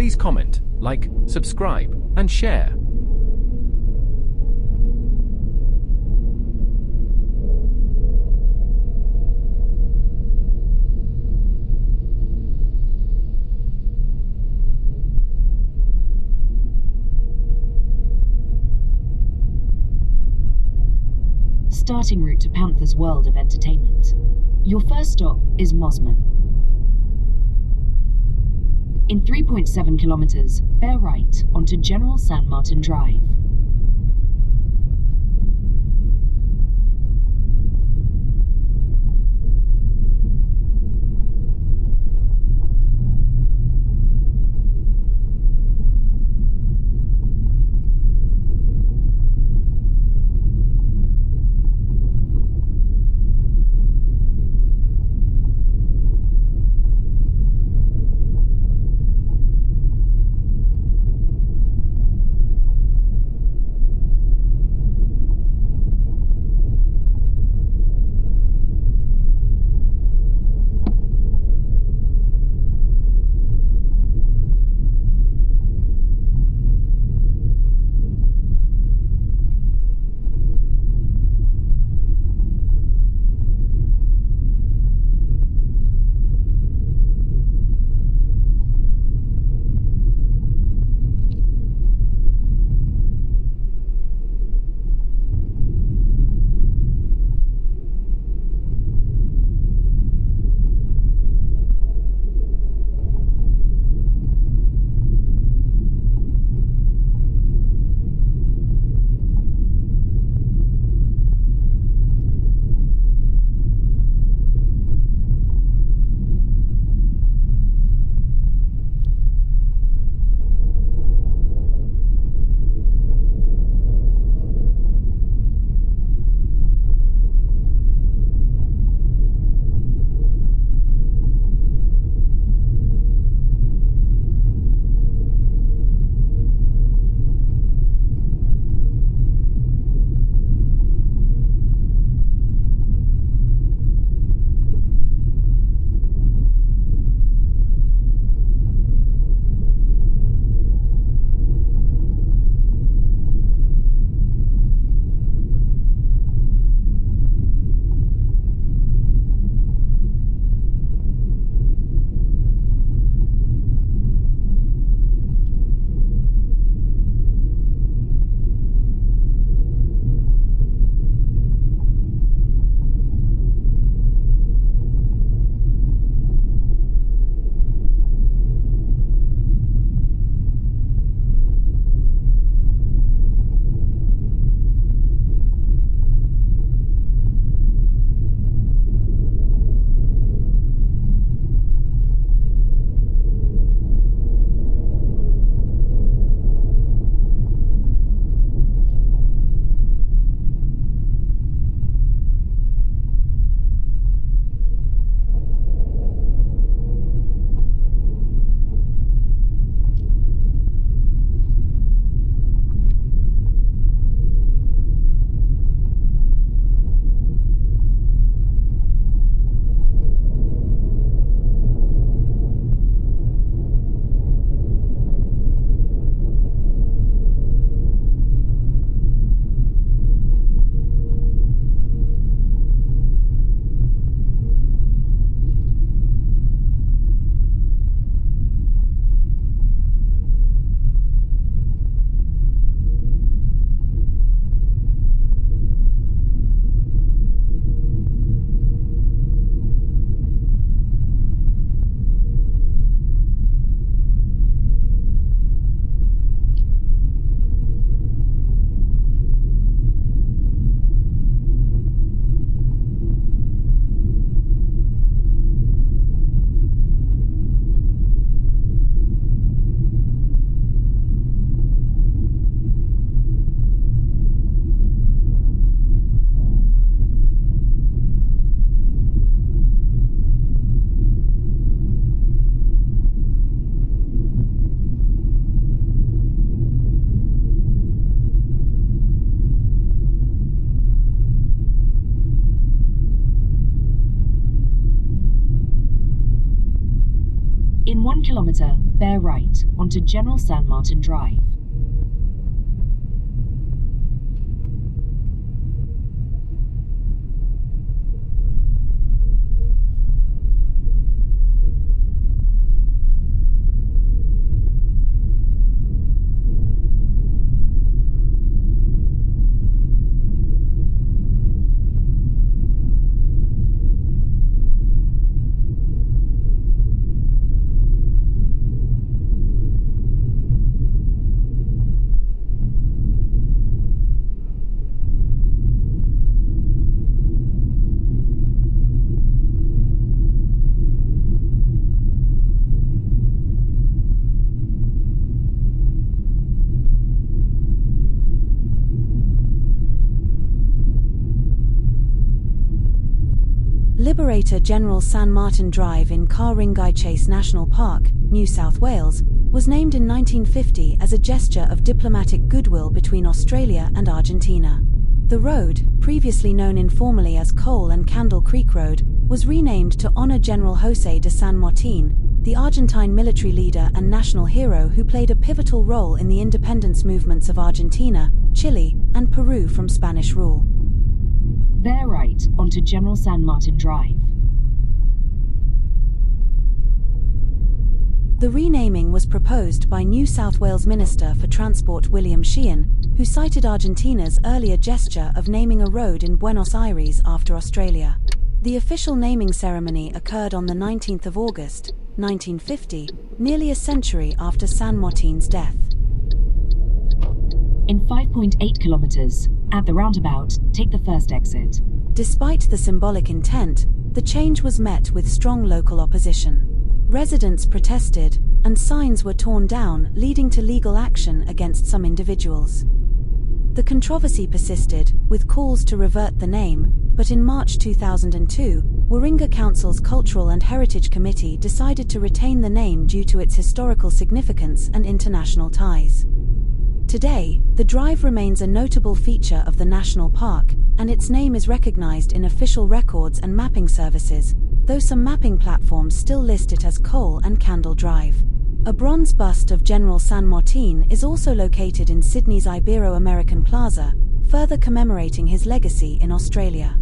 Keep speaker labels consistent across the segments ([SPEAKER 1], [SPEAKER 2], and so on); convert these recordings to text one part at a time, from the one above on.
[SPEAKER 1] Please comment, like, subscribe, and share.
[SPEAKER 2] Starting route to Panther's world of entertainment. Your first stop is Mosman. In 3.7 kilometers, bear right onto General San Martin Drive. In 1 kilometer, bear right onto General San Martin Drive.
[SPEAKER 3] Liberator General San Martin Drive in Ka-ring-gai Chase National Park, New South Wales, was named in 1950 as a gesture of diplomatic goodwill between Australia and Argentina. The road, previously known informally as Coal and Candle Creek Road, was renamed to honor General José de San Martín, the Argentine military leader and national hero who played a pivotal role in the independence movements of Argentina, Chile, and Peru from Spanish rule.
[SPEAKER 2] Bear right onto General San Martin Drive.
[SPEAKER 3] The renaming was proposed by New South Wales Minister for Transport William Sheehan, who cited Argentina's earlier gesture of naming a road in Buenos Aires after Australia. The official naming ceremony occurred on the 19th of August, 1950, nearly a century after San Martin's death.
[SPEAKER 2] In 5.8 kilometers, at the roundabout, take the first exit.
[SPEAKER 3] Despite the symbolic intent, the change was met with strong local opposition. Residents protested, and signs were torn down, leading to legal action against some individuals. The controversy persisted, with calls to revert the name, but in March 2002, Warringah Council's Cultural and Heritage Committee decided to retain the name due to its historical significance and international ties. Today, the drive remains a notable feature of the national park, and its name is recognized in official records and mapping services, though some mapping platforms still list it as Coal and Candle Drive. A bronze bust of General San Martin is also located in Sydney's Ibero-American Plaza, further commemorating his legacy in Australia.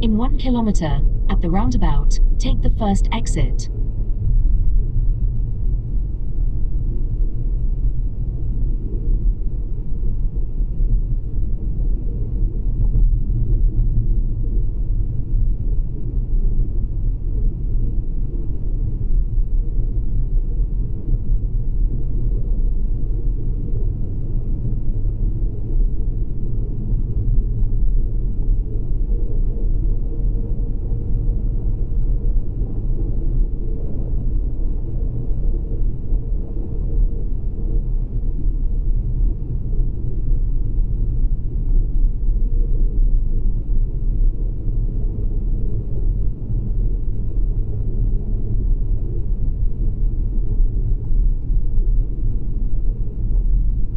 [SPEAKER 2] In 1 kilometer, at the roundabout, take the first exit.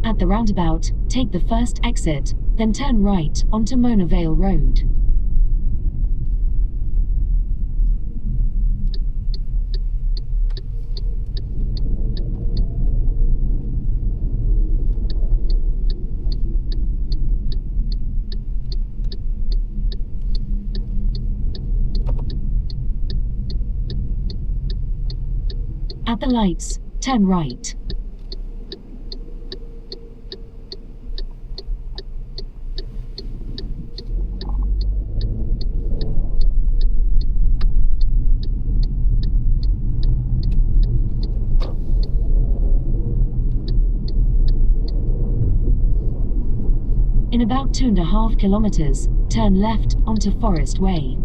[SPEAKER 2] At the roundabout, take the first exit, then turn right onto Mona Vale Road. At the lights, turn right. In about 2.5 kilometers, turn left onto Forest Way.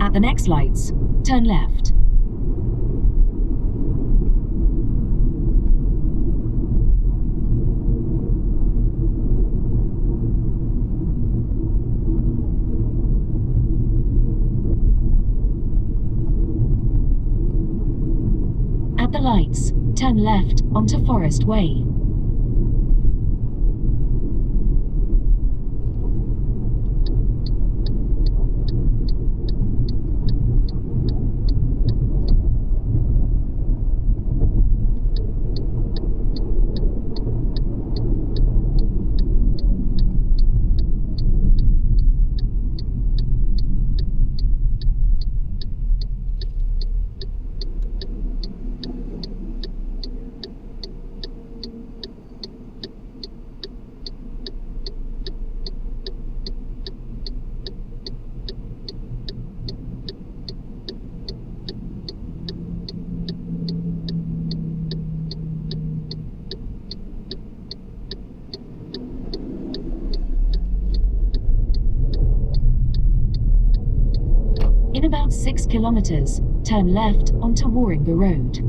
[SPEAKER 2] At the next lights, turn left. At the lights, turn left onto Forest Way. In about 6 kilometers, turn left onto Warringah Road.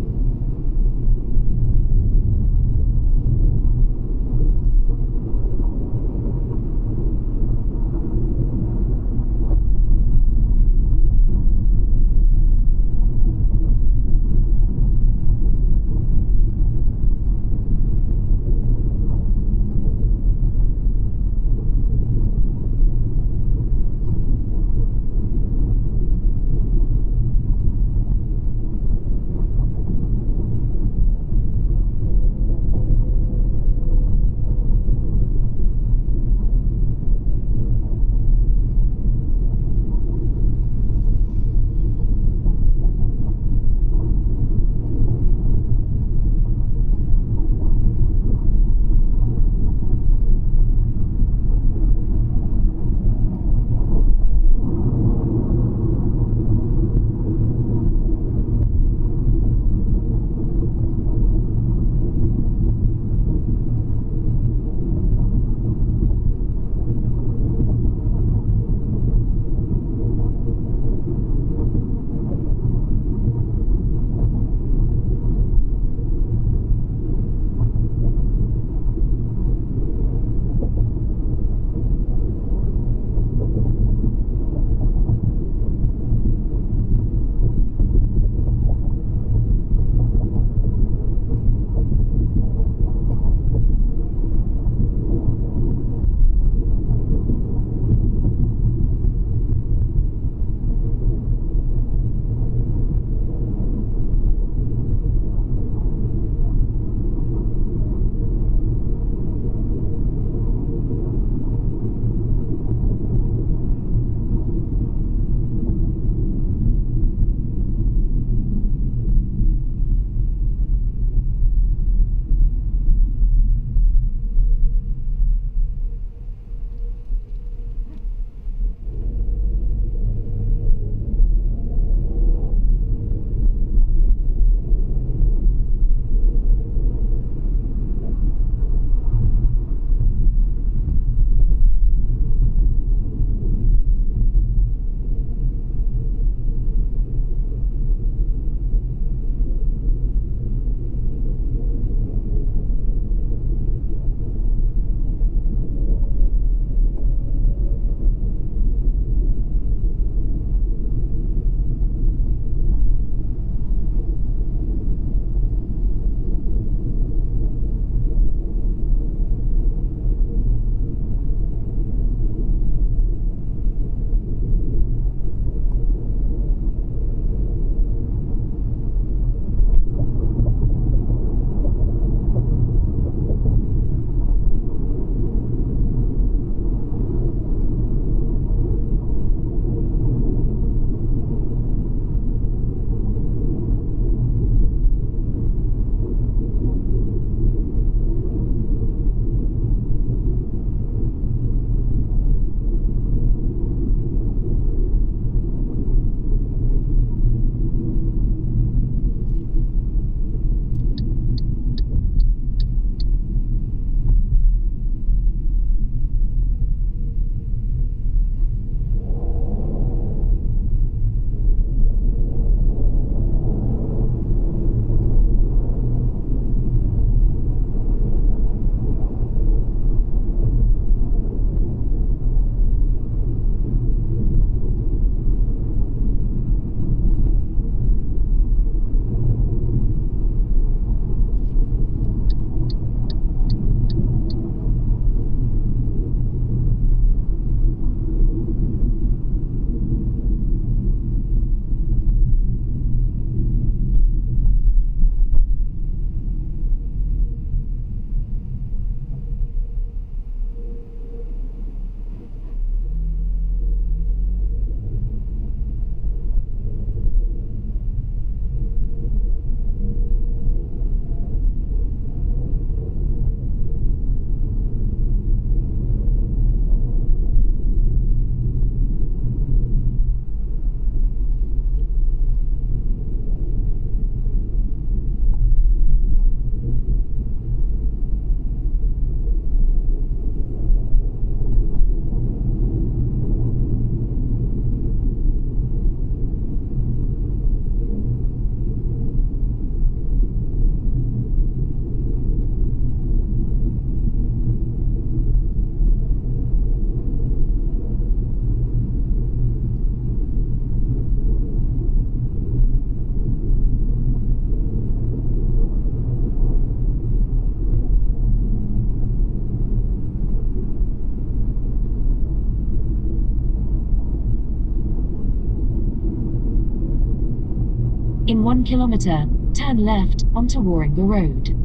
[SPEAKER 2] In 1 kilometre, turn left onto Warringah Road.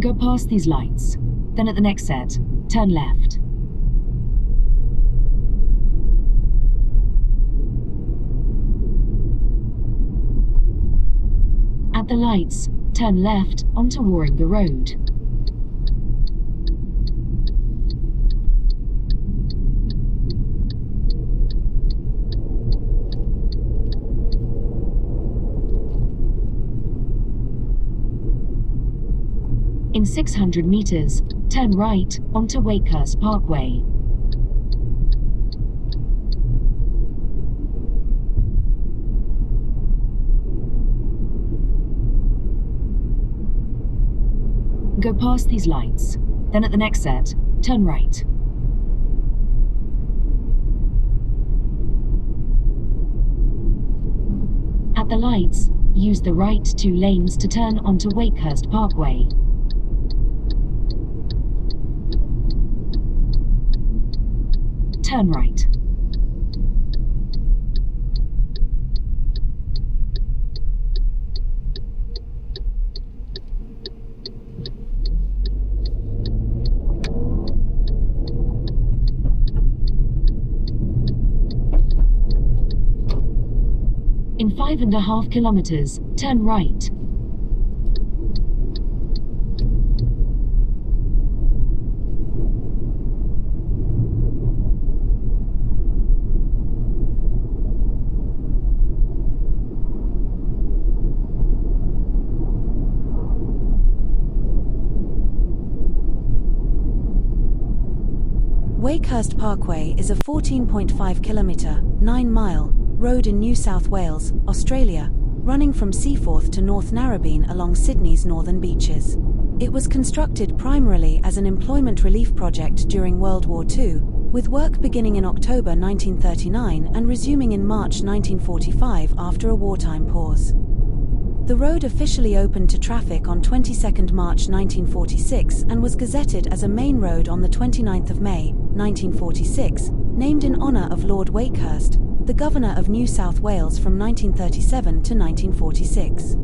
[SPEAKER 2] Go past these lights. Then at the next set, turn left. At the lights, turn left onto Warringah Road. In 600 metres, turn right onto Wakehurst Parkway. Go past these lights. Then at the next set, turn right. At the lights, use the right 2 lanes to turn onto Wakehurst Parkway. Turn right. In 5.5 kilometres, turn right.
[SPEAKER 3] Wakehurst Parkway is a 14.5 kilometre, 9-mile, road in New South Wales, Australia, running from Seaforth to North Narrabeen along Sydney's northern beaches. It was constructed primarily as an employment relief project during World War II, with work beginning in October 1939 and resuming in March 1945 after a wartime pause. The road officially opened to traffic on 22 March 1946 and was gazetted as a main road on the 29th of May, 1946, named in honour of Lord Wakehurst, the Governor of New South Wales from 1937 to 1946.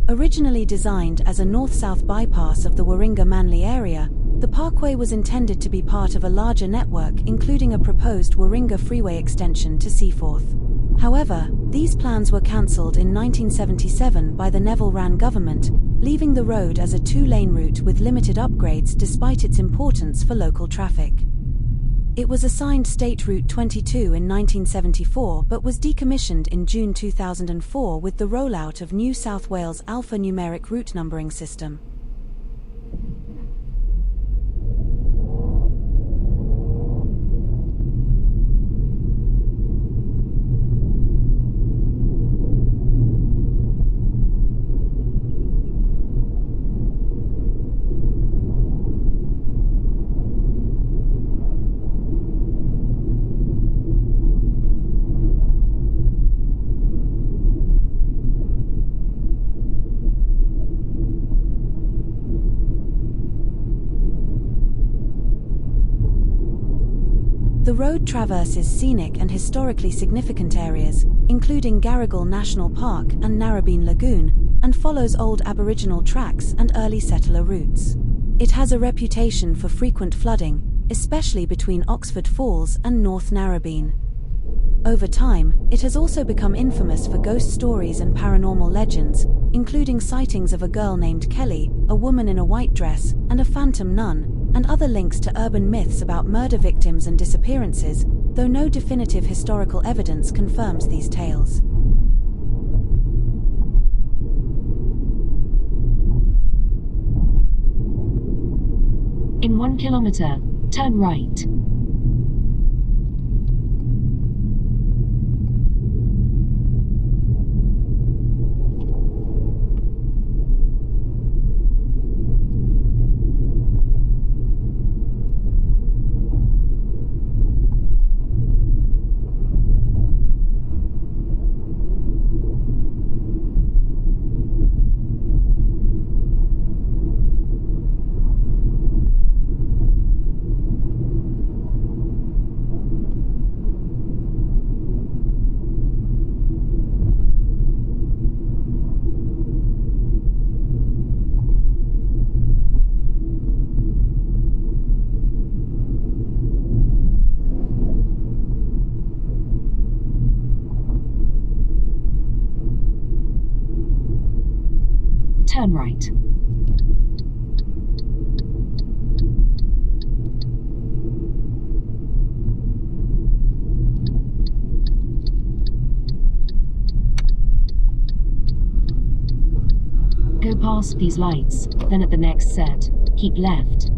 [SPEAKER 3] Originally designed as a north-south bypass of the Warringah-Manly area, the parkway was intended to be part of a larger network including a proposed Warringah freeway extension to Seaforth. However, these plans were cancelled in 1977 by the Neville-Wran government, leaving the road as a two-lane route with limited upgrades despite its importance for local traffic. It was assigned State Route 22 in 1974 but was decommissioned in June 2004 with the rollout of New South Wales' alphanumeric route numbering system. The road traverses scenic and historically significant areas, including Garrigal National Park and Narrabeen Lagoon, and follows old Aboriginal tracks and early settler routes. It has a reputation for frequent flooding, especially between Oxford Falls and North Narrabeen. Over time, it has also become infamous for ghost stories and paranormal legends, including sightings of a girl named Kelly, a woman in a white dress, and a phantom nun, and other links to urban myths about murder victims and disappearances, though no definitive historical evidence confirms these tales.
[SPEAKER 2] In 1 kilometer, turn right. Turn right. Go past these lights, then at the next set, keep left.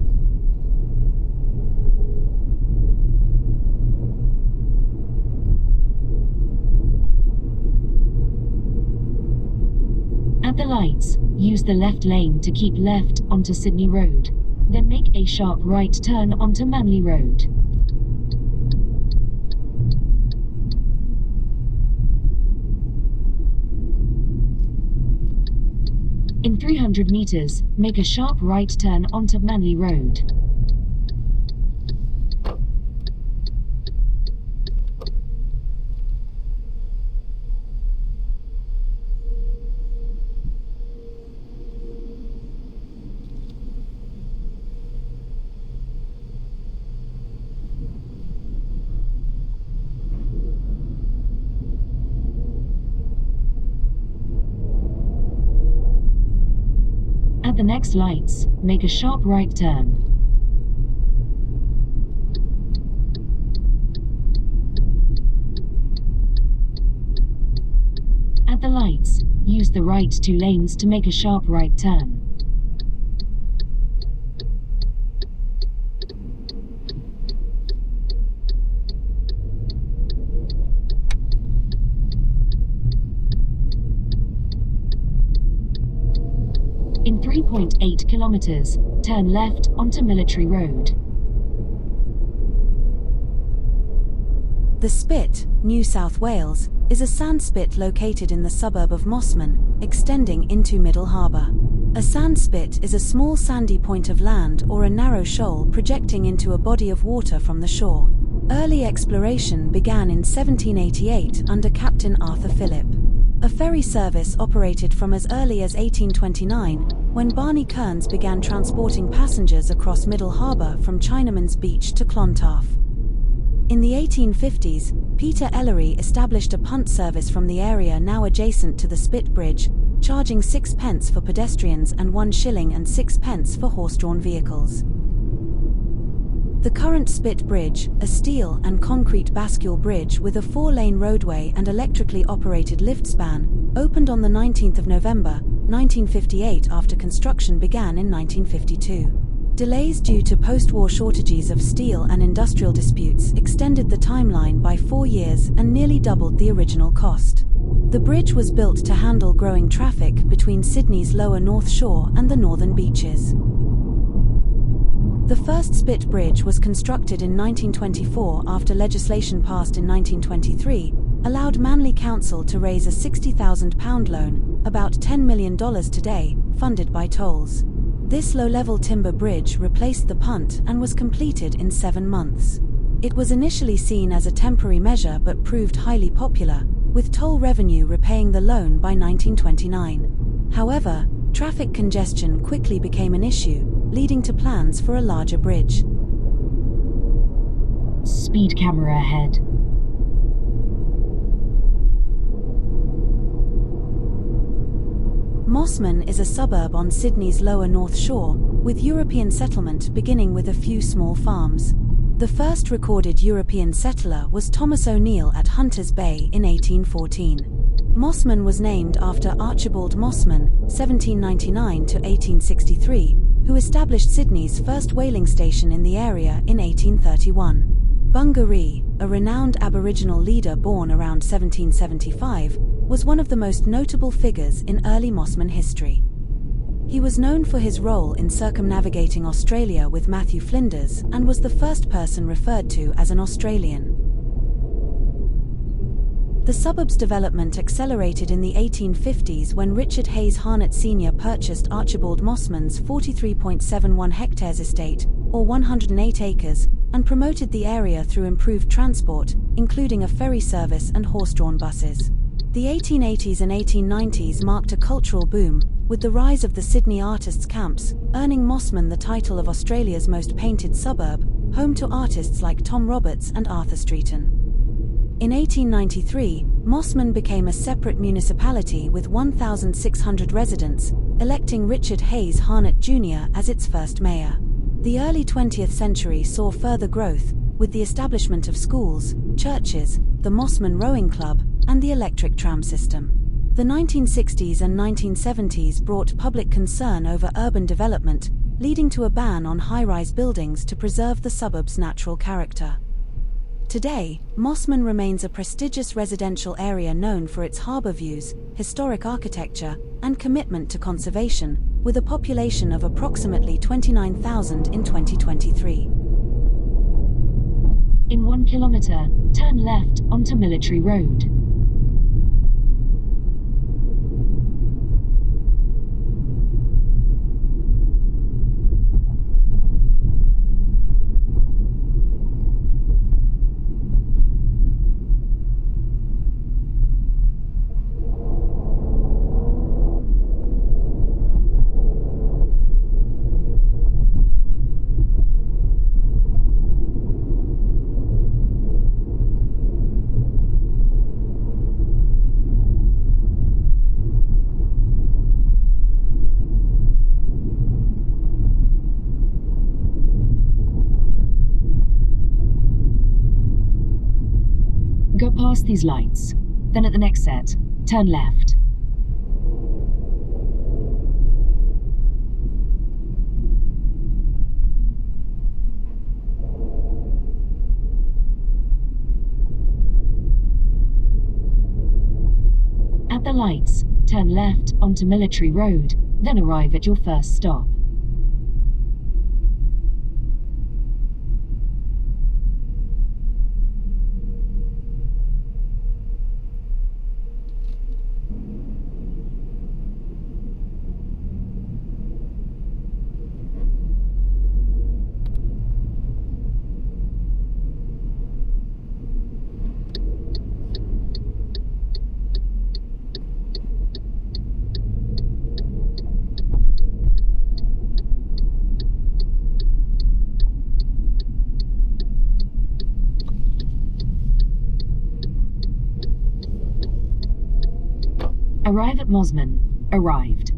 [SPEAKER 2] At the lights, use the left lane to keep left onto Sydney Road, then make a sharp right turn onto Manly Road. In 300 meters, make a sharp right turn onto Manly Road. At the next lights, make a sharp right turn. At the lights, use the right two lanes to make a sharp right turn. In 3.8 kilometers, turn left onto Military Road.
[SPEAKER 3] The Spit, New South Wales, is a sandspit located in the suburb of Mosman, extending into Middle Harbour. A sandspit is a small sandy point of land or a narrow shoal projecting into a body of water from the shore. Early exploration began in 1788 under Captain Arthur Phillip. A ferry service operated from as early as 1829, when Barney Kearns began transporting passengers across Middle Harbour from Chinaman's Beach to Clontarf. In the 1850s, Peter Ellery established a punt service from the area now adjacent to the Spit Bridge, charging 6p for pedestrians and 1 shilling and 6p for horse-drawn vehicles. The current Spit Bridge, a steel and concrete bascule bridge with a 4-lane roadway and electrically operated lift span, opened on the 19th of November, 1958 after construction began in 1952. Delays due to post-war shortages of steel and industrial disputes extended the timeline by 4 years and nearly doubled the original cost. The bridge was built to handle growing traffic between Sydney's lower North Shore and the northern beaches. The first Spit Bridge was constructed in 1924 after legislation passed in 1923 allowed Manly Council to raise a £60,000 loan, about $10 million today, funded by tolls. This low-level timber bridge replaced the punt and was completed in 7 months. It was initially seen as a temporary measure but proved highly popular, with toll revenue repaying the loan by 1929. However, traffic congestion quickly became an issue, leading to plans for a larger bridge.
[SPEAKER 2] Speed camera ahead.
[SPEAKER 3] Mosman is a suburb on Sydney's lower North Shore, with European settlement beginning with a few small farms. The first recorded European settler was Thomas O'Neill at Hunters Bay in 1814. Mosman was named after Archibald Mosman, 1799 to 1863, who established Sydney's first whaling station in the area in 1831. Bungaree, a renowned Aboriginal leader born around 1775, was one of the most notable figures in early Mosman history. He was known for his role in circumnavigating Australia with Matthew Flinders and was the first person referred to as an Australian. The suburb's development accelerated in the 1850s when Richard Hayes Harnett Sr. purchased Archibald Mosman's 43.71 hectares estate, or 108 acres, and promoted the area through improved transport, including a ferry service and horse-drawn buses. The 1880s and 1890s marked a cultural boom, with the rise of the Sydney Artists' Camps, earning Mosman the title of Australia's most painted suburb, home to artists like Tom Roberts and Arthur Streeton. In 1893, Mosman became a separate municipality with 1,600 residents, electing Richard Hayes Harnett Jr. as its first mayor. The early 20th century saw further growth, with the establishment of schools, churches, the Mosman Rowing Club, and the electric tram system. The 1960s and 1970s brought public concern over urban development, leading to a ban on high-rise buildings to preserve the suburb's natural character. Today, Mosman remains a prestigious residential area known for its harbour views, historic architecture, and commitment to conservation, with a population of approximately 29,000 in 2023.
[SPEAKER 2] In 1 kilometre, turn left onto Military Road. Go past these lights, then at the next set, turn left. At the lights, turn left onto Military Road, then arrive at your first stop. Arrive at Mosman. Arrived.